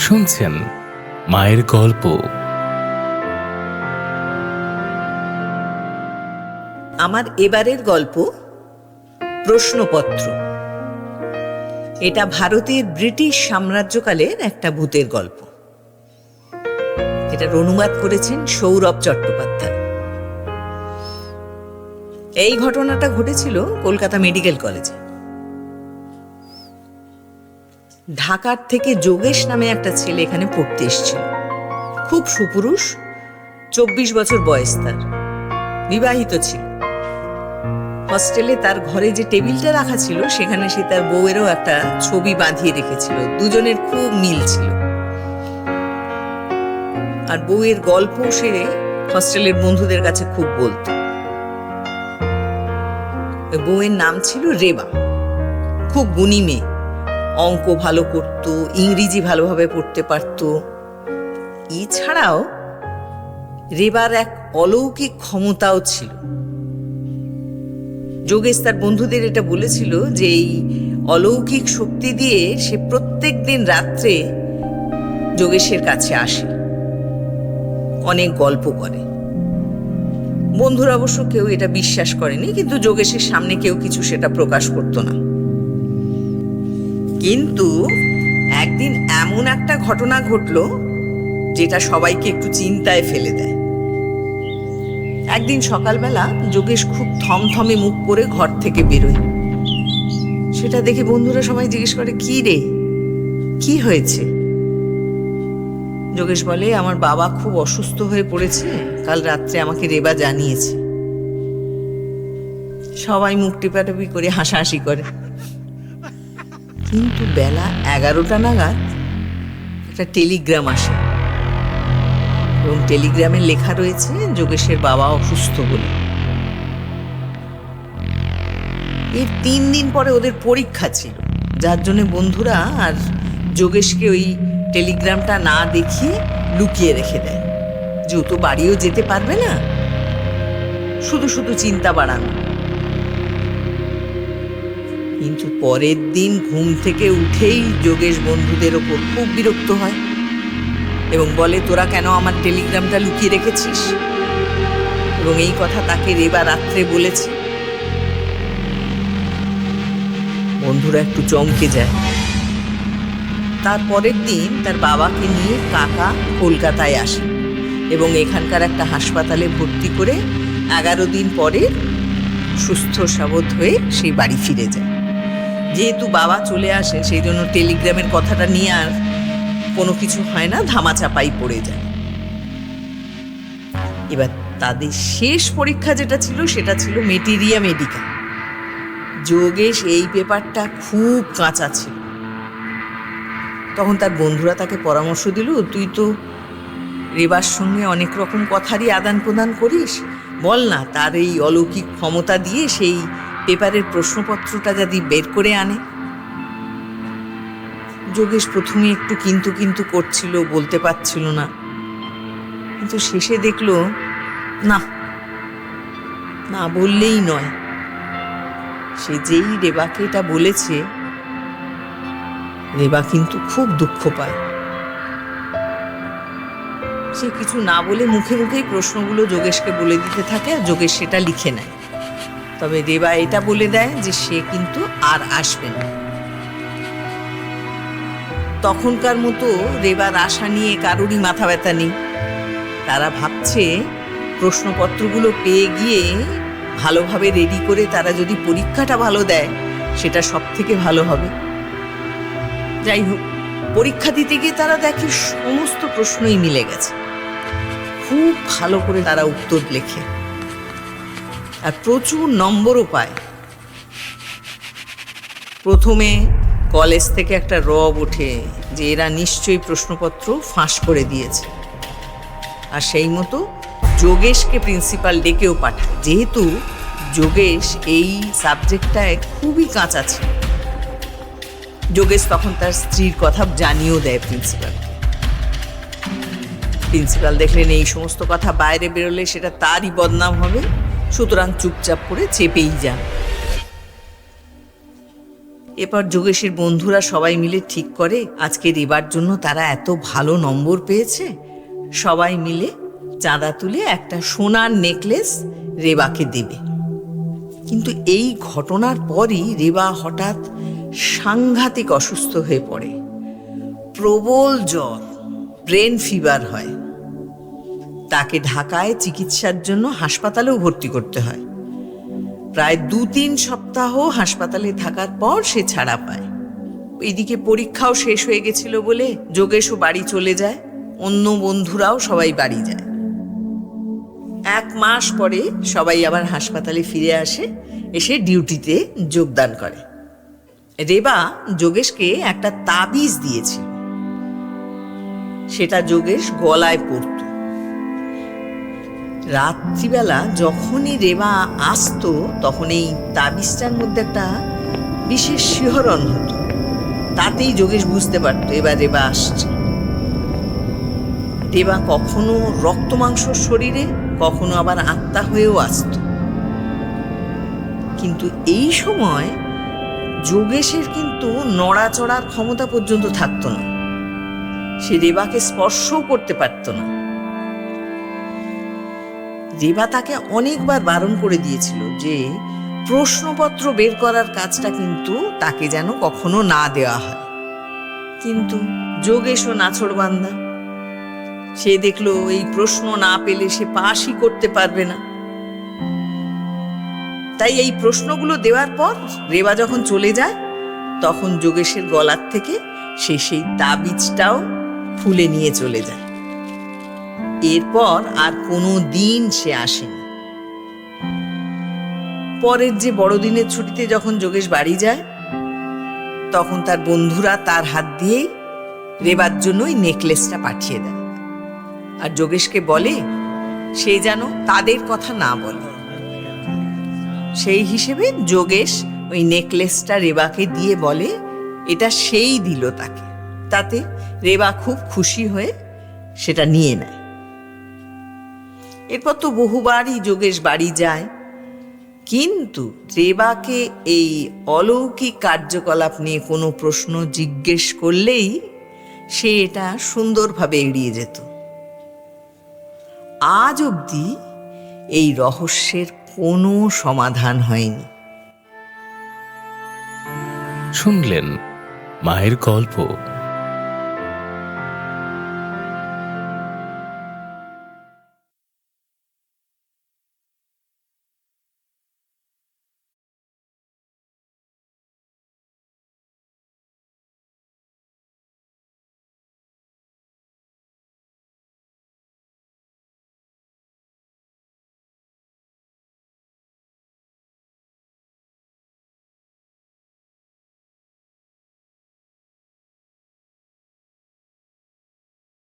শুনছেন মায়ের গল্প। আমার এবারের গল্প প্রশ্নপত্র। এটা ভারতের ব্রিটিশ সাম্রাজ্যকালের একটা ভূতের গল্প। এটার অনুবাদ করেছেন সৌরভ চট্টোপাধ্যায়। এই ঘটনাটা ঘটেছিল কলকাতা মেডিকেল কলেজে। ঢাকার থেকে যোগেশ নামে একটা ছেলে এখানে পড়তে এসেছিল। খুব সুপুরুষ, 24 বছর বয়স তার, বিবাহিত ছিল। হস্টেলে তার ঘরে যে টেবিলটা রাখা ছিল সেখানে সে তার বউয়েরও একটা ছবি বাঁধিয়ে রেখেছিল। দুজনের খুব মিল ছিল। আর বউয়ের গল্প সে হস্টেলের বন্ধুদের কাছে খুব বলতো। বউয়ের নাম ছিল রেবা। খুব গুণী মেয়ে, অঙ্ক ভালো করত, ইংরেজি ভালোভাবে পড়তে পারত। এছাড়াও রেবার এক অলৌকিক ক্ষমতাও ছিল। যোগেশ তার বন্ধুদের এটা বলেছিল যে এই অলৌকিক শক্তি দিয়ে সে প্রত্যেক দিন রাত্রে যোগেশের কাছে আসে, অনেক গল্প করে। বন্ধুরা অবশ্য কেউ এটা বিশ্বাস করেনি, কিন্তু যোগেশের সামনে কেউ কিছু সেটা প্রকাশ করতো না। কিন্তু একদিন এমন একটা ঘটনা ঘটলো যেটা সবাইকে একটু চিন্তায় ফেলে দেয়। একদিন সকালবেলা যোগেশ খুব থমথমে মুখ করে ঘর থেকে বেরোয়। সেটা দেখে বন্ধুরা সবাই জিজ্ঞেস করে, কি রে, কি হয়েছে? যোগেশ বলে, আমার বাবা খুব অসুস্থ হয়ে পড়েছে, কাল রাত্রে আমাকে রেবা জানিয়েছে। সবাই মুখ টিপাটিপি করে হাসাহাসি করে। কিন্তু বেলা 11টা নাগাদ একটা টেলিগ্রাম আসে এবং টেলিগ্রামে লেখা রয়েছে যোগেশের বাবা অসুস্থ বলে। এর 3 দিন পরে ওদের পরীক্ষা ছিল, যার জন্য বন্ধুরা আর যোগেশকে ওই টেলিগ্রামটা না দেখিয়ে লুকিয়ে রেখে দেয়, যেহেতু বাড়িও যেতে পারবে না, শুধু শুধু চিন্তা বাড়ানো। কিন্তু পরের দিন ঘুম থেকে উঠেই যোগেশ বন্ধুদের ওপর খুব বিরক্ত হয় এবং বলে, তোরা কেন আমার টেলিগ্রামটা লুকিয়ে রেখেছিস? এবং এই কথা তাকে রেবা রাত্রে বলেছে। বন্ধুরা একটু চমকে যায়। তার পরের দিন তার বাবাকে নিয়ে কাকা কলকাতায় আসে এবং এখানকার একটা হাসপাতালে ভর্তি করে 11 দিন পরে সুস্থ সাবধ হয়ে সেই বাড়ি ফিরে যায়। যেহেতু বাবা চলে আসে, সেই জন্য টেলিগ্রামের কথাটা নিয়ে আর কোনো কিছু হয় না, ধামাচাপাই পড়ে যায়। এবার তাদের শেষ পরীক্ষা যেটা ছিল সেটা ছিল মেটেরিয়া মেডিকা। যোগেশ এই পেপারটা খুব কাঁচা ছিল। তখন তার বন্ধুরা তাকে পরামর্শ দিল, তুই তো রেবার সঙ্গে অনেক রকম কথারই আদান প্রদান করিস, বল না তার এই অলৌকিক ক্ষমতা দিয়ে সেই পেপারের প্রশ্নপত্রটা যদি বের করে আনে। যোগেশ প্রথমে একটু কিন্তু কিন্তু করছিল, বলতে পারছিল না, কিন্তু শেষে দেখলো না, না বললেই নয়। সে যেই রেবাকে এটা বলেছে, রেবা কিন্তু খুব দুঃখ পায়। সে কিছু না বলে মুখে মুখেই প্রশ্নগুলো যোগেশকে বলে দিতে থাকে আর যোগেশ সেটা লিখে নেয়। তবে রেবা এটা বলে দেয় যে সে কিন্তু আর আসবে না। তখনকার মতো রেবার আশা নিয়ে কারোরই মাথা ব্যথা নেই। তারা ভাবছে প্রশ্নপত্রগুলো পেয়ে গিয়ে ভালোভাবে রেডি করে তারা যদি পরীক্ষাটা ভালো দেয় সেটা সব থেকে ভালো হবে। যাই হোক, পরীক্ষা দিতে গিয়ে তারা দেখে সমস্ত প্রশ্নই মিলে গেছে। খুব ভালো করে তারা উত্তর লেখে আর প্রচুর নম্বরও পায়। প্রথমে কলেজ থেকে একটা রব ওঠে যে এরা নিশ্চয়ই প্রশ্নপত্র ফাঁস করে দিয়েছে, আর সেই মতো যোগেশকে প্রিন্সিপাল ডেকেও পাঠায়, যেহেতু যোগেশ এই সাবজেক্টটায় খুবই কাঁচা ছিল। যোগেশ তখন তার স্ত্রীর কথা জানিয়েও দেয় প্রিন্সিপালকে। প্রিন্সিপাল দেখলেন এই সমস্ত কথা বাইরে বেরোলে সেটা তারই বদনাম হবে, সুতরাং চুপচাপ করে চেপেই যান। এরপর যোগেশের বন্ধুরা সবাই মিলে ঠিক করে আজকে রেবার জন্য তারা এত ভালো নম্বর পেয়েছে, সবাই মিলে চাঁদা তুলে একটা সোনার নেকলেস রেবাকে দেবে। কিন্তু এই ঘটনার পরই রেবা হঠাৎ সাংঘাতিক অসুস্থ হয়ে পড়ে। প্রবল জ্বর, ব্রেন ফিভার হয়। তাকে ঢাকায় চিকিৎসার জন্য হাসপাতালেও ভর্তি করতে হয়। প্রায় 2-3 সপ্তাহ হাসপাতালে থাকার পর সে ছাড়া পায়। এদিকে পরীক্ষাও শেষ হয়ে গেছিল বলে যোগেশও বাড়ি চলে যায়, অন্য বন্ধুরাও সবাই বাড়ি যায়। 1 মাস পরে সবাই আবার হাসপাতালে ফিরে আসে, এসে ডিউটিতে যোগদান করে। রেবা যোগেশকে একটা তাবিজ দিয়েছিল, সেটা যোগেশ গলায় পরত। রাত্রিবেলা যখনই রেবা আসতো তখন এই তাবিজটার মধ্যে একটা বিশেষ শিহরণ হতো। তাতেই যোগেশ বুঝতে পারতো এবার রেবা আসছে। রেবা কখনো রক্ত মাংসর শরীরে, কখনো আবার আত্মা হয়েও আসত। কিন্তু এই সময় যোগেশের কিন্তু নড়াচড়ার ক্ষমতা পর্যন্ত থাকতো না। সে রেবাকে স্পর্শও করতে পারত না। রেবা তাকে অনেকবার বারণ করে দিয়েছিল যে প্রশ্নপত্র বের করার কাজটা কিন্তু তাকে যেন কখনো না দেওয়া হয়। কিন্তু যোগেশও নাছোড়বান্দা। সে দেখলো এই প্রশ্ন না পেলে সে পাসই করতে পারবে না। তাই এই প্রশ্নগুলো দেওয়ার পর রেবা যখন চলে যায় তখন যোগেশের গলার থেকে সে সেই তাবিজটাও খুলে নিয়ে চলে যায়। এরপর আর কোনো দিন সে আসেনি। পরের যে বড়দিনের ছুটিতে যখন যোগেশ বাড়ি যায় তখন তার বন্ধুরা তার হাত দিয়েই রেবার জন্য ওই নেকলেসটা পাঠিয়ে দেয়, আর যোগেশকে বলে সে যেন তাদের কথা না বলে। সেই হিসেবে যোগেশ ওই নেকলেসটা রেবাকে দিয়ে বলে এটা সেই দিল তাকে। তাতে রেবা খুব খুশি হয়ে সেটা নিয়ে নেয়। এরপর তো বহুবারই যোগেশ বাড়ি যায়, কিন্তু রেবাকে এই অলৌকিক কার্যকলাপ নিয়ে কোনো প্রশ্ন জিজ্ঞেস করলেই সে এটা সুন্দরভাবে এড়িয়ে যেত। আজ অবধি এই রহস্যের কোনো সমাধান হয়নি। শুনলেন মায়ের গল্প।